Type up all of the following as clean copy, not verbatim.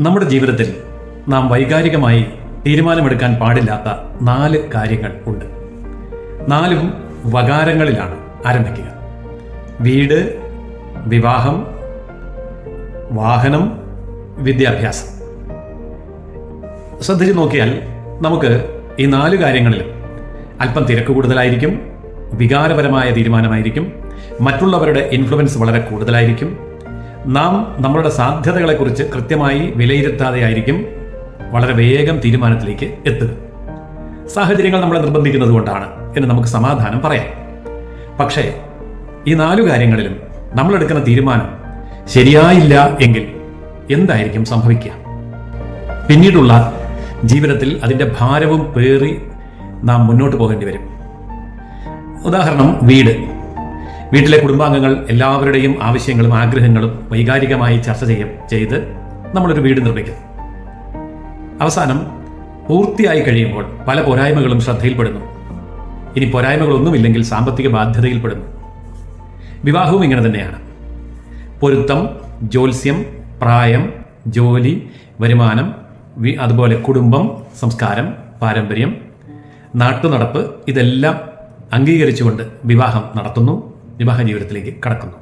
നമ്മുടെ ജീവിതത്തിൽ നാം വൈകാരികമായി തീരുമാനമെടുക്കാൻ പാടില്ലാത്ത 4 കാര്യങ്ങൾ ഉണ്ട്. 4 വകാരങ്ങളിലാണ് ആരംഭിക്കുക. വീട്, വിവാഹം, വാഹനം, വിദ്യാഭ്യാസം. ശ്രദ്ധിച്ചു നോക്കിയാൽ നമുക്ക് ഈ 4 കാര്യങ്ങളിലും അല്പം തിരക്ക് കൂടുതലായിരിക്കും, വികാരപരമായ തീരുമാനമായിരിക്കും, മറ്റുള്ളവരുടെ ഇൻഫ്ലുവൻസ് വളരെ കൂടുതലായിരിക്കും, നാം നമ്മളുടെ സാധ്യതകളെക്കുറിച്ച് കൃത്യമായി വിലയിരുത്താതെയായിരിക്കും വളരെ വേഗം തീരുമാനത്തിലേക്ക് എത്തുക. സാഹചര്യങ്ങൾ നമ്മളെ നിർബന്ധിക്കുന്നത് കൊണ്ടാണ് എന്ന് നമുക്ക് സമാധാനം പറയാം. പക്ഷേ ഈ 4 കാര്യങ്ങളിലും നമ്മളെടുക്കുന്ന തീരുമാനം ശരിയായില്ല എങ്കിൽ എന്തായിരിക്കും സംഭവിക്കുക? പിന്നീടുള്ള ജീവിതത്തിൽ അതിൻ്റെ ഭാരവും പേറി നാം മുന്നോട്ട് പോകേണ്ടി വരും. ഉദാഹരണം, വീട്ടിലെ കുടുംബാംഗങ്ങൾ എല്ലാവരുടെയും ആവശ്യങ്ങളും ആഗ്രഹങ്ങളും വൈകാരികമായി ചർച്ച ചെയ്ത് നമ്മളൊരു വീട് നിർമ്മിക്കുന്നു. അവസാനം പൂർത്തിയായി കഴിയുമ്പോൾ പല പോരായ്മകളും ശ്രദ്ധയിൽപ്പെടുന്നു. ഇനി പോരായ്മകളൊന്നുമില്ലെങ്കിൽ സാമ്പത്തിക ബാധ്യതയിൽപ്പെടുന്നു. വിവാഹവും ഇങ്ങനെ തന്നെയാണ്. പൊരുത്തം, ജ്യോത്സ്യം, പ്രായം, ജോലി, വരുമാനം, അതുപോലെ കുടുംബം, സംസ്കാരം, പാരമ്പര്യം, നാട്ടുനടപ്പ്, ഇതെല്ലാം അംഗീകരിച്ചുകൊണ്ട് വിവാഹം നടത്തുന്നു, വിവാഹ ജീവിതത്തിലേക്ക് കടക്കുന്നു.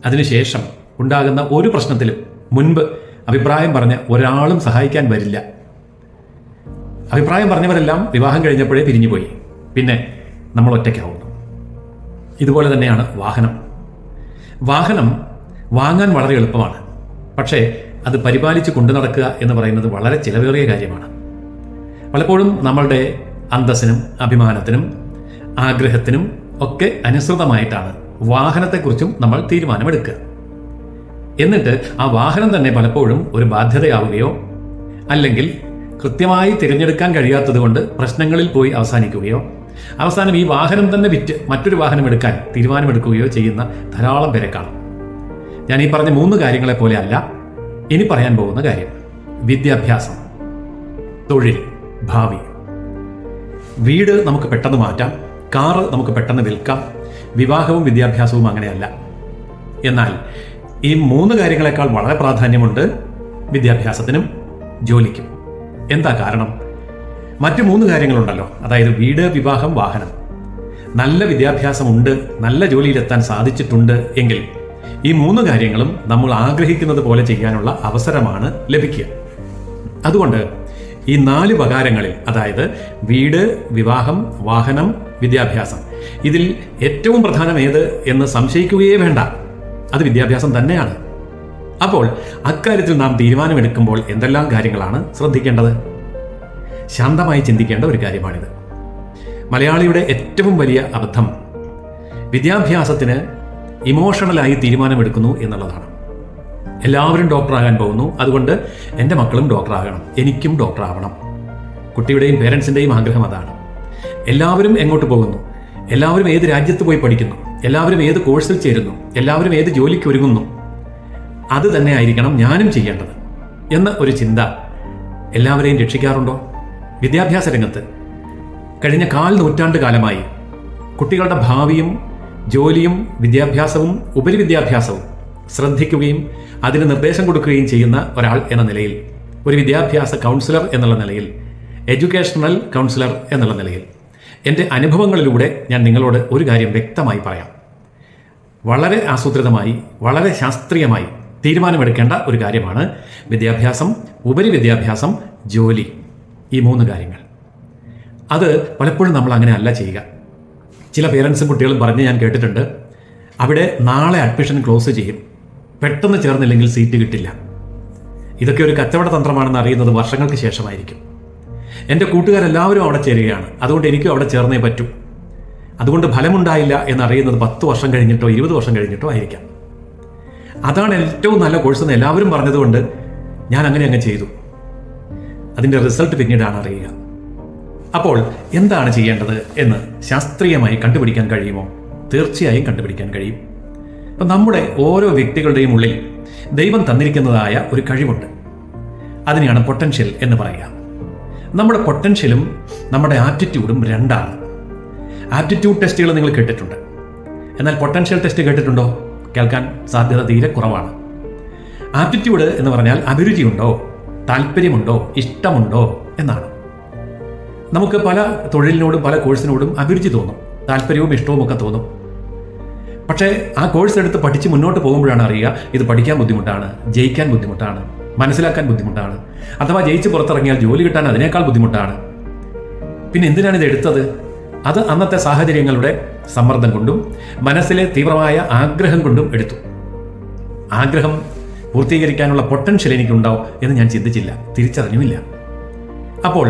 അതിനുശേഷം ഉണ്ടാകുന്ന ഒരു പ്രശ്നത്തിലും മുൻപ് അഭിപ്രായം പറഞ്ഞ ഒരാളും സഹായിക്കാൻ വരില്ല. അഭിപ്രായം പറഞ്ഞവരെല്ലാം വിവാഹം കഴിഞ്ഞപ്പോഴേ പിരിഞ്ഞുപോയി. പിന്നെ നമ്മൾ ഒറ്റയ്ക്കാവുന്നു. ഇതുപോലെ തന്നെയാണ് വാഹനം വാങ്ങാൻ വളരെ എളുപ്പമാണ്. പക്ഷേ അത് പരിപാലിച്ച് കൊണ്ടു നടക്കുക എന്ന് പറയുന്നത് വളരെ ചിലവേറിയ കാര്യമാണ്. പലപ്പോഴും നമ്മളുടെ അന്തസ്സിനും അഭിമാനത്തിനും ആഗ്രഹത്തിനും ഒക്കെ അനുസൃതമായിട്ടാണ് വാഹനത്തെക്കുറിച്ചും നമ്മൾ തീരുമാനമെടുക്കുക. എന്നിട്ട് ആ വാഹനം തന്നെ പലപ്പോഴും ഒരു ബാധ്യതയാവുകയോ അല്ലെങ്കിൽ കൃത്യമായി തിരഞ്ഞെടുക്കാൻ കഴിയാത്തത് കൊണ്ട് പ്രശ്നങ്ങളിൽ പോയി അവസാനിക്കുകയോ അവസാനം ഈ വാഹനം തന്നെ വിറ്റ് മറ്റൊരു വാഹനം എടുക്കാൻ തീരുമാനമെടുക്കുകയോ ചെയ്യുന്ന ധാരാളം പേരെ കാണും. ഞാൻ ഈ പറഞ്ഞ 3 കാര്യങ്ങളെ പോലെ അല്ല ഇനി പറയാൻ പോകുന്ന കാര്യം. വിദ്യാഭ്യാസം, തൊഴിൽ, ഭാവി. വീട് നമുക്ക് പെട്ടെന്ന് മാറ്റാം, കാറ് നമുക്ക് പെട്ടെന്ന് വിൽക്കാം. വിവാഹവും വിദ്യാഭ്യാസവും അങ്ങനെയല്ല. എന്നാൽ ഈ 3 കാര്യങ്ങളെക്കാൾ വളരെ പ്രാധാന്യമുണ്ട് വിദ്യാഭ്യാസത്തിനും ജോലിക്കും. എന്താ കാരണം? മറ്റു 3 കാര്യങ്ങളുണ്ടല്ലോ, അതായത് വീട്, വിവാഹം, വാഹനം. നല്ല വിദ്യാഭ്യാസമുണ്ട്, നല്ല ജോലിയിലെത്താൻ സാധിച്ചിട്ടുണ്ട് എങ്കിൽ ഈ 3 കാര്യങ്ങളും നമ്മൾ ആഗ്രഹിക്കുന്നത് പോലെ ചെയ്യാനുള്ള അവസരമാണ് ലഭിക്കുക. അതുകൊണ്ട് ഈ 4 വകാരങ്ങളിൽ, അതായത് വീട്, വിവാഹം, വാഹനം, വിദ്യാഭ്യാസം, ഇതിൽ ഏറ്റവും പ്രധാനം ഏത് എന്ന് സംശയിക്കുകയേ വേണ്ട. അത് വിദ്യാഭ്യാസം തന്നെയാണ്. അപ്പോൾ അക്കാര്യത്തിൽ നാം തീരുമാനമെടുക്കുമ്പോൾ എന്തെല്ലാം കാര്യങ്ങളാണ് ശ്രദ്ധിക്കേണ്ടത്? ശാന്തമായി ചിന്തിക്കേണ്ട ഒരു കാര്യമാണിത്. മലയാളിയുടെ ഏറ്റവും വലിയ അബദ്ധം വിദ്യാഭ്യാസത്തിന് ഇമോഷണലായി തീരുമാനമെടുക്കുന്നു എന്നുള്ളതാണ്. എല്ലാവരും ഡോക്ടറാകാൻ പോകുന്നു, അതുകൊണ്ട് എൻ്റെ മക്കളും ഡോക്ടറാകണം, എനിക്കും ഡോക്ടറാവണം. കുട്ടിയുടെയും പേരൻസിൻ്റെയും ആഗ്രഹം അതാണ്. എല്ലാവരും എങ്ങോട്ട് പോകുന്നു, എല്ലാവരും ഏത് രാജ്യത്ത് പോയി പഠിക്കുന്നു, എല്ലാവരും ഏത് കോഴ്സിൽ ചേരുന്നു, എല്ലാവരും ഏത് ജോലിക്ക് ഒരുങ്ങുന്നു, അത് തന്നെ ആയിരിക്കണം ഞാനും ചെയ്യേണ്ടത് എന്ന ഒരു ചിന്ത എല്ലാവരെയും രക്ഷിക്കാറുണ്ടോ? വിദ്യാഭ്യാസ രംഗത്ത് കഴിഞ്ഞ 4 നൂറ്റാണ്ട് കാലമായി കുട്ടികളുടെ ഭാവിയും ജോലിയും വിദ്യാഭ്യാസവും ഉപരിവിദ്യാഭ്യാസവും ശ്രദ്ധിക്കുകയും അതിന് നിർദ്ദേശം കൊടുക്കുകയും ചെയ്യുന്ന ഒരാൾ എന്ന നിലയിൽ, ഒരു വിദ്യാഭ്യാസ കൗൺസിലർ എന്നുള്ള നിലയിൽ, എഡ്യൂക്കേഷണൽ കൗൺസിലർ എന്നുള്ള നിലയിൽ എൻ്റെ അനുഭവങ്ങളിലൂടെ ഞാൻ നിങ്ങളോട് ഒരു കാര്യം വ്യക്തമായി പറയാം. വളരെ ആസൂത്രിതമായി, വളരെ ശാസ്ത്രീയമായി തീരുമാനമെടുക്കേണ്ട ഒരു കാര്യമാണ് വിദ്യാഭ്യാസം, ഉപരിവിദ്യാഭ്യാസം, ജോലി. ഈ 3 കാര്യങ്ങൾ. അത് പലപ്പോഴും നമ്മൾ അങ്ങനെ അല്ല ചെയ്യുക. ചില പേരൻസും കുട്ടികളും പറഞ്ഞ് ഞാൻ കേട്ടിട്ടുണ്ട്, അവിടെ നാളെ അഡ്മിഷൻ ക്ലോസ് ചെയ്യും, പെട്ടെന്ന് ചേർന്നില്ലെങ്കിൽ സീറ്റ് കിട്ടില്ല. ഇതൊക്കെ ഒരു കച്ചവട തന്ത്രമാണെന്ന് അറിയുന്നത് വർഷങ്ങൾക്ക് ശേഷമായിരിക്കും. എൻ്റെ കൂട്ടുകാരെല്ലാവരും അവിടെ ചേരുകയാണ്, അതുകൊണ്ട് എനിക്കും അവിടെ ചേർന്നേ പറ്റൂ. അതുകൊണ്ട് ഫലമുണ്ടായില്ല എന്നറിയുന്നത് 10 വർഷം കഴിഞ്ഞിട്ടോ 20 വർഷം കഴിഞ്ഞിട്ടോ ആയിരിക്കാം. അതാണ് ഏറ്റവും നല്ല കോഴ്സ് എന്ന് എല്ലാവരും പറഞ്ഞതുകൊണ്ട് ഞാൻ അങ്ങനെ ചെയ്തു. അതിൻ്റെ റിസൾട്ട് പിന്നീടാണ് അറിയുക. അപ്പോൾ എന്താണ് ചെയ്യേണ്ടത് എന്ന് ശാസ്ത്രീയമായി കണ്ടുപിടിക്കാൻ കഴിയുമോ? തീർച്ചയായും കണ്ടുപിടിക്കാൻ കഴിയും. അപ്പം നമ്മുടെ ഓരോ വ്യക്തികളുടെയും ഉള്ളിൽ ദൈവം തന്നിരിക്കുന്നതായ ഒരു കഴിവുണ്ട്. അതിനെയാണ് പൊട്ടൻഷ്യൽ എന്ന് പറയുക. നമ്മുടെ പൊട്ടൻഷ്യലും നമ്മുടെ ആപ്റ്റിറ്റ്യൂഡും 2ആണ്. ആപ്റ്റിറ്റ്യൂഡ് ടെസ്റ്റുകൾ നിങ്ങൾ കേട്ടിട്ടുണ്ട്, എന്നാൽ പൊട്ടൻഷ്യൽ ടെസ്റ്റ് കേട്ടിട്ടുണ്ടോ? കേൾക്കാൻ സാധ്യത തീരെ കുറവാണ്. ആപ്റ്റിറ്റ്യൂഡ് എന്ന് പറഞ്ഞാൽ അഭിരുചിയുണ്ടോ, താല്പര്യമുണ്ടോ, ഇഷ്ടമുണ്ടോ എന്നാണ്. നമുക്ക് പല തൊഴിലിനോടും പല കോഴ്സിനോടും അഭിരുചി തോന്നും, താല്പര്യവും ഇഷ്ടവും ഒക്കെ തോന്നും. പക്ഷേ ആ കോഴ്സ് എടുത്ത് പഠിച്ച് മുന്നോട്ട് പോകുമ്പോഴാണ് അറിയുക ഇത് പഠിക്കാൻ ബുദ്ധിമുട്ടാണ്, ജയിക്കാൻ ബുദ്ധിമുട്ടാണ്, മനസ്സിലാക്കാൻ ബുദ്ധിമുട്ടാണ്, അഥവാ ജയിച്ച് പുറത്തിറങ്ങിയാൽ ജോലി കിട്ടാൻ അതിനേക്കാൾ ബുദ്ധിമുട്ടാണ്. പിന്നെ എന്തിനാണ് ഇത് എടുത്തത്? അത് അന്നത്തെ സാഹചര്യങ്ങളുടെ സമ്മർദ്ദം കൊണ്ടും മനസ്സിലെ തീവ്രമായ ആഗ്രഹം കൊണ്ടും എടുത്തു. ആഗ്രഹം പൂർത്തീകരിക്കാനുള്ള പൊട്ടൻഷ്യൽ എനിക്കുണ്ടോ എന്ന് ഞാൻ ചിന്തിച്ചില്ല, തിരിച്ചറിഞ്ഞുമില്ല. അപ്പോൾ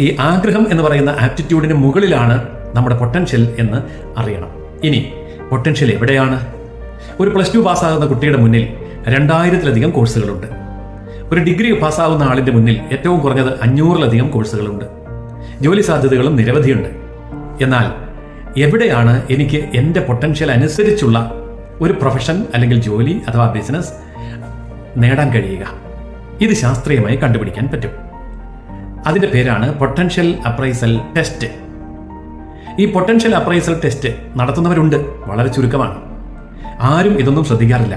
ഈ ആഗ്രഹം എന്ന് പറയുന്ന ആപ്റ്റിറ്റ്യൂഡിന് മുകളിലാണ് നമ്മുടെ പൊട്ടൻഷ്യൽ എന്ന് അറിയണം. ഇനി പൊട്ടൻഷ്യൽ എവിടെയാണ്? ഒരു +2 പാസ്സാകുന്ന കുട്ടിയുടെ മുന്നിൽ 2000-ലധികം കോഴ്സുകളുണ്ട്. ഒരു ഡിഗ്രി പാസ്സാകുന്ന ആളിൻ്റെ മുന്നിൽ ഏറ്റവും കുറഞ്ഞത് 500-ലധികം കോഴ്സുകളുണ്ട്. ജോലി സാധ്യതകളും നിരവധിയുണ്ട്. എന്നാൽ എവിടെയാണ് എനിക്ക് എൻ്റെ പൊട്ടൻഷ്യൽ അനുസരിച്ചുള്ള ഒരു പ്രൊഫഷൻ അല്ലെങ്കിൽ ജോലി അഥവാ ബിസിനസ് നേടാൻ കഴിയുക? ഇത് ശാസ്ത്രീയമായി കണ്ടുപിടിക്കാൻ പറ്റും. അതിൻ്റെ പേരാണ് പൊട്ടൻഷ്യൽ അപ്രൈസൽ ടെസ്റ്റ്. ഈ പൊട്ടൻഷ്യൽ അപ്രൈസൽ ടെസ്റ്റ് നടത്തുന്നവരുണ്ട്, വളരെ ചുരുക്കമാണ്. ആരും ഇതൊന്നും ശ്രദ്ധിക്കാറില്ല.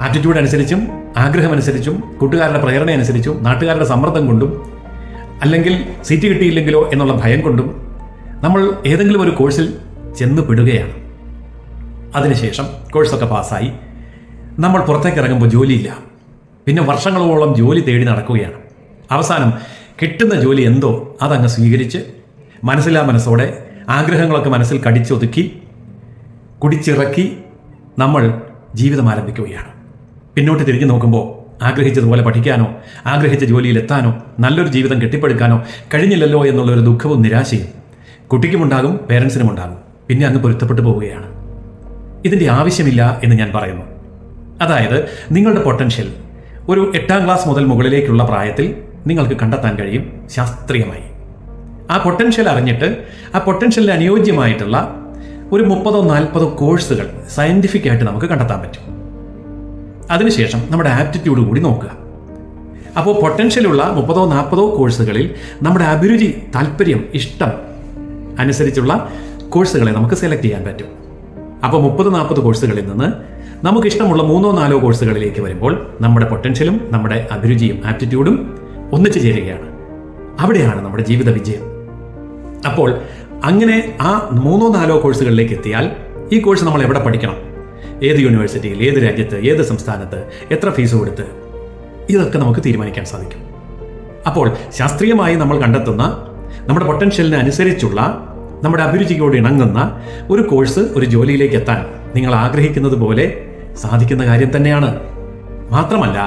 ആറ്റിറ്റ്യൂഡ് അനുസരിച്ചും ആഗ്രഹമനുസരിച്ചും കൂട്ടുകാരുടെ പ്രേരണ അനുസരിച്ചും നാട്ടുകാരുടെ സമ്മർദ്ദം കൊണ്ടും അല്ലെങ്കിൽ സീറ്റ് കിട്ടിയില്ലെങ്കിലോ എന്നുള്ള ഭയം കൊണ്ടും നമ്മൾ ഏതെങ്കിലും ഒരു കോഴ്സിൽ ചെന്ന് പെടുകയാണ്. അതിനുശേഷം കോഴ്സൊക്കെ പാസ്സായി നമ്മൾ പുറത്തേക്ക് ഇറങ്ങുമ്പോൾ ജോലിയില്ല. പിന്നെ വർഷങ്ങളോളം ജോലി തേടി നടക്കുകയാണ്. അവസാനം കിട്ടുന്ന ജോലി എന്തോ അതങ്ങ് സ്വീകരിച്ച് മനസ്സിലാ മനസ്സോടെ ആഗ്രഹങ്ങളൊക്കെ മനസ്സിൽ കടിച്ചൊതുക്കി കുടിച്ചിറക്കി നമ്മൾ ജീവിതം ആരംഭിക്കുകയാണ്. പിന്നോട്ട് തിരിഞ്ഞു നോക്കുമ്പോൾ ആഗ്രഹിച്ചതുപോലെ പഠിക്കാനോ ആഗ്രഹിച്ച ജോലിയിൽ എത്താനോ നല്ലൊരു ജീവിതം കെട്ടിപ്പടുക്കാനോ കഴിഞ്ഞില്ലല്ലോ എന്നുള്ളൊരു ദുഃഖവും നിരാശയും കുട്ടിക്കുമുണ്ടാകും, പേരൻസിനുമുണ്ടാകും. പിന്നെ അങ്ങ് പൊരുത്തപ്പെട്ടു പോവുകയാണ്. ഇതിൻ്റെ ആവശ്യമില്ല എന്ന് ഞാൻ പറയുന്നു. അതായത് നിങ്ങളുടെ പൊട്ടൻഷ്യൽ ഒരു 8ാം ക്ലാസ് മുതൽ മുകളിലേക്കുള്ള പ്രായത്തിൽ നിങ്ങൾക്ക് കണ്ടെത്താൻ കഴിയും ശാസ്ത്രീയമായി. ആ പൊട്ടൻഷ്യൽ അറിഞ്ഞിട്ട് ആ പൊട്ടൻഷ്യലിന് അനുയോജ്യമായിട്ടുള്ള ഒരു 30-40 കോഴ്സുകൾ സയൻറ്റിഫിക് ആയിട്ട് നമുക്ക് കണ്ടെത്താൻ പറ്റും. അതിനുശേഷം നമ്മുടെ ആപ്റ്റിറ്റ്യൂഡ് കൂടി നോക്കുക. അപ്പോൾ പൊട്ടൻഷ്യലുള്ള 30-40 കോഴ്സുകളിൽ നമ്മുടെ അഭിരുചി, താല്പര്യം, ഇഷ്ടം അനുസരിച്ചുള്ള കോഴ്സുകളെ നമുക്ക് സെലക്ട് ചെയ്യാൻ പറ്റും. അപ്പോൾ 30-40 കോഴ്സുകളിൽ നിന്ന് നമുക്കിഷ്ടമുള്ള 3-4 കോഴ്സുകളിലേക്ക് വരുമ്പോൾ നമ്മുടെ പൊട്ടൻഷ്യലും നമ്മുടെ അഭിരുചിയും ആപ്റ്റിറ്റ്യൂഡും ഒന്നിച്ചു ചേരുകയാണ്. അവിടെയാണ് നമ്മുടെ ജീവിത വിജയം. അപ്പോൾ അങ്ങനെ ആ 3-4 കോഴ്സുകളിലേക്ക് എത്തിയാൽ ഈ കോഴ്സ് നമ്മൾ എവിടെ പഠിക്കണം, ഏത് യൂണിവേഴ്സിറ്റിയിൽ, ഏത് രാജ്യത്ത്, ഏത് സംസ്ഥാനത്ത്, എത്ര ഫീസ് കൊടുത്ത്, ഇതൊക്കെ നമുക്ക് തീരുമാനിക്കാൻ സാധിക്കും. അപ്പോൾ ശാസ്ത്രീയമായി നമ്മൾ കണ്ടെത്തുന്ന നമ്മുടെ പൊട്ടൻഷ്യലിന് അനുസരിച്ചുള്ള നമ്മുടെ അഭിരുചിയോട് ഇണങ്ങുന്ന ഒരു കോഴ്സ് ഒരു ജോലിയിലേക്ക് എത്താൻ നിങ്ങൾ ആഗ്രഹിക്കുന്നത് പോലെ സാധിക്കുന്ന കാര്യം തന്നെയാണ്. മാത്രമല്ല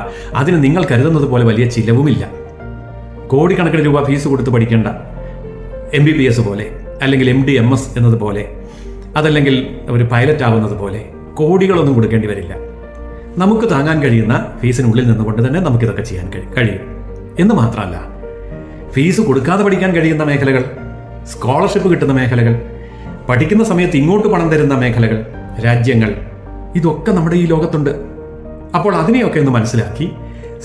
അതിന് നിങ്ങൾ കരുതുന്നത് പോലെ വലിയ ചിലവുമില്ല. കോടിക്കണക്കിന് രൂപ ഫീസ് കൊടുത്ത് പഠിക്കേണ്ട MBBS പോലെ അല്ലെങ്കിൽ MD MS എന്നതുപോലെ അതല്ലെങ്കിൽ ഒരു പൈലറ്റ് ആവുന്നത് പോലെ കോടികളൊന്നും കൊടുക്കേണ്ടി വരില്ല. നമുക്ക് താങ്ങാൻ കഴിയുന്ന ഫീസിനുള്ളിൽ നിന്നുകൊണ്ട് തന്നെ നമുക്കിതൊക്കെ ചെയ്യാൻ കഴിയും. എന്ന് മാത്രമല്ല, ഫീസ് കൊടുക്കാതെ പഠിക്കാൻ കഴിയുന്ന മേഖലകൾ, സ്കോളർഷിപ്പ് കിട്ടുന്ന മേഖലകൾ, പഠിക്കുന്ന സമയത്ത് ഇങ്ങോട്ട് പണം തരുന്ന മേഖലകൾ, രാജ്യങ്ങൾ, ഇതൊക്കെ നമ്മുടെ ഈ ലോകത്തുണ്ട്. അപ്പോൾ അതിനെയൊക്കെ ഒന്ന് മനസ്സിലാക്കി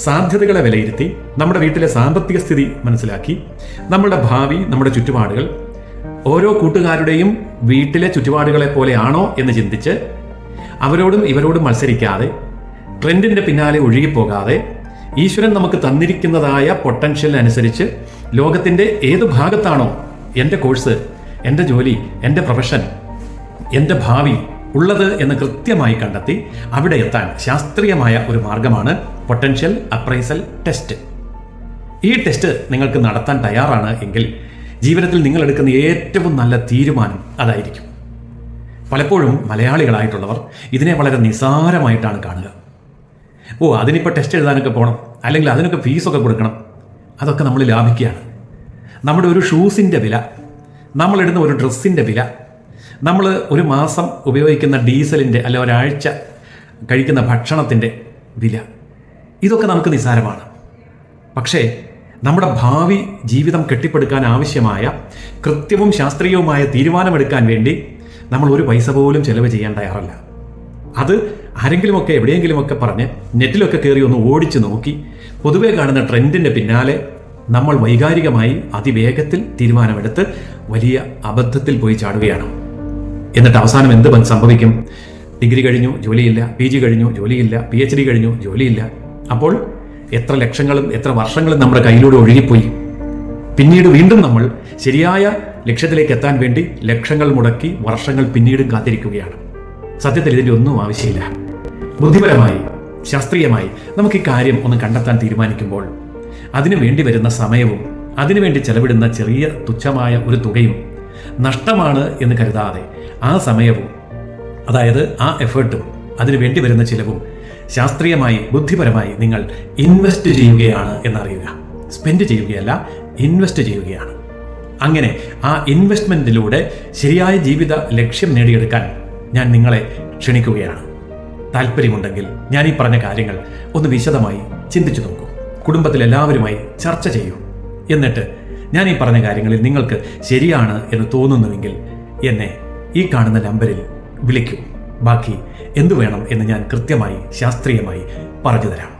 സാധ്യതകളെ വിലയിരുത്തി നമ്മുടെ വീട്ടിലെ സാമ്പത്തിക സ്ഥിതി മനസ്സിലാക്കി നമ്മുടെ ഭാവി, നമ്മുടെ ചുറ്റുപാടുകൾ ഓരോ കൂട്ടുകാരുടെയും വീട്ടിലെ ചുറ്റുപാടുകളെ പോലെയാണോ എന്ന് ചിന്തിച്ച് അവരോടും ഇവരോടും മത്സരിക്കാതെ ട്രെൻഡിൻ്റെ പിന്നാലെ ഒഴുകിപ്പോകാതെ ഈശ്വരൻ നമുക്ക് തന്നിരിക്കുന്നതായ പൊട്ടൻഷ്യൽ അനുസരിച്ച് ലോകത്തിൻ്റെ ഏത് ഭാഗത്താണോ എൻ്റെ കോഴ്സ്, എൻ്റെ ജോലി, എൻ്റെ പ്രൊഫഷൻ, എൻ്റെ ഭാവി ഉള്ളത് എന്ന് കൃത്യമായി കണ്ടെത്തി അവിടെ എത്താൻ ശാസ്ത്രീയമായ ഒരു മാർഗമാണ് പൊട്ടൻഷ്യൽ അപ്രൈസൽ ടെസ്റ്റ്. ഈ ടെസ്റ്റ് നിങ്ങൾക്ക് നടത്താൻ തയ്യാറാണ് എങ്കിൽ ജീവിതത്തിൽ നിങ്ങൾ എടുക്കുന്ന ഏറ്റവും നല്ല തീരുമാനം അതായിരിക്കും. പലപ്പോഴും മലയാളികളായിട്ടുള്ളവർ ഇതിനെ വളരെ നിസ്സാരമായിട്ടാണ് കാണുക. അതിനിപ്പോൾ ടെസ്റ്റ് എഴുതാനൊക്കെ പോകണം, അല്ലെങ്കിൽ അതിനൊക്കെ ഫീസൊക്കെ കൊടുക്കണം, അതൊക്കെ നമ്മൾ ലാഭിക്കുകയാണ്. നമ്മുടെ ഒരു ഷൂസിൻ്റെ വില, നമ്മളിടുന്ന ഒരു ഡ്രസ്സിൻ്റെ വില, നമ്മൾ ഒരു മാസം ഉപയോഗിക്കുന്ന ഡീസലിൻ്റെ അല്ല ഒരാഴ്ച കഴിക്കുന്ന ഭക്ഷണത്തിൻ്റെ വില, ഇതൊക്കെ നമുക്ക് നിസ്സാരമാണ്. പക്ഷേ നമ്മുടെ ഭാവി ജീവിതം കെട്ടിപ്പടുക്കാൻ ആവശ്യമായ കൃത്യവും ശാസ്ത്രീയവുമായ തീരുമാനമെടുക്കാൻ വേണ്ടി നമ്മൾ ഒരു പൈസ പോലും ചെലവ് ചെയ്യാൻ തയ്യാറല്ല. അത് ആരെങ്കിലുമൊക്കെ എവിടെയെങ്കിലുമൊക്കെ പറഞ്ഞ് നെറ്റിലൊക്കെ കയറി ഒന്ന് ഓടിച്ചു നോക്കി പൊതുവെ കാണുന്ന ട്രെൻഡിൻ്റെ പിന്നാലെ നമ്മൾ വൈകാരികമായി അതിവേഗത്തിൽ തീരുമാനമെടുത്ത് വലിയ അബദ്ധത്തിൽ പോയി ചാടുകയാണ്. എന്നിട്ട് അവസാനം എന്ത് സംഭവിക്കും? ഡിഗ്രി കഴിഞ്ഞു ജോലിയില്ല, PG കഴിഞ്ഞു ജോലിയില്ല, PhD കഴിഞ്ഞു ജോലിയില്ല. അപ്പോൾ എത്ര ലക്ഷങ്ങളും എത്ര വർഷങ്ങളും നമ്മുടെ കയ്യിലൂടെ ഒഴുകിപ്പോയി. പിന്നീട് വീണ്ടും നമ്മൾ ശരിയായ ലക്ഷ്യത്തിലേക്ക് എത്താൻ വേണ്ടി ലക്ഷങ്ങൾ മുടക്കി വർഷങ്ങൾ പിന്നീടും കാത്തിരിക്കുകയാണ്. സത്യത്തിൽ ഇതിൻ്റെ ഒന്നും ആവശ്യമില്ല. ബുദ്ധിപരമായി ശാസ്ത്രീയമായി നമുക്ക് ഈ കാര്യം ഒന്ന് കണ്ടെത്താൻ തീരുമാനിക്കുമ്പോൾ അതിനു വേണ്ടി വരുന്ന സമയവും അതിനുവേണ്ടി ചെലവിടുന്ന ചെറിയ തുച്ഛമായ ഒരു തുകയും നഷ്ടമാണ് എന്ന് കരുതാതെ ആ സമയവും, അതായത് ആ എഫേർട്ടും അതിനു വേണ്ടി വരുന്ന ചിലവും ശാസ്ത്രീയമായി ബുദ്ധിപരമായി നിങ്ങൾ ഇൻവെസ്റ്റ് ചെയ്യുകയാണ് എന്നറിയുക. സ്പെൻഡ് ചെയ്യുകയല്ല, ഇൻവെസ്റ്റ് ചെയ്യുകയാണ്. അങ്ങനെ ആ ഇൻവെസ്റ്റ്മെൻറ്റിലൂടെ ശരിയായ ജീവിത ലക്ഷ്യം നേടിയെടുക്കാൻ ഞാൻ നിങ്ങളെ ക്ഷണിക്കുകയാണ്. താല്പര്യമുണ്ടെങ്കിൽ ഞാൻ ഈ പറഞ്ഞ കാര്യങ്ങൾ ഒന്ന് വിശദമായി ചിന്തിച്ചു നോക്കൂ. കുടുംബത്തിലെല്ലാവരുമായി ചർച്ച ചെയ്യൂ. എന്നിട്ട് ഞാൻ ഈ പറഞ്ഞ കാര്യങ്ങളിൽ നിങ്ങൾക്ക് ശരിയാണ് എന്ന് തോന്നുന്നുവെങ്കിൽ എന്നെ ഈ കാണുന്ന നമ്പറിൽ വിളിക്കൂ. ബാക്കി എന്തു വേണം എന്ന് ഞാൻ കൃത്യമായി ശാസ്ത്രീയമായി പറഞ്ഞു തരാം.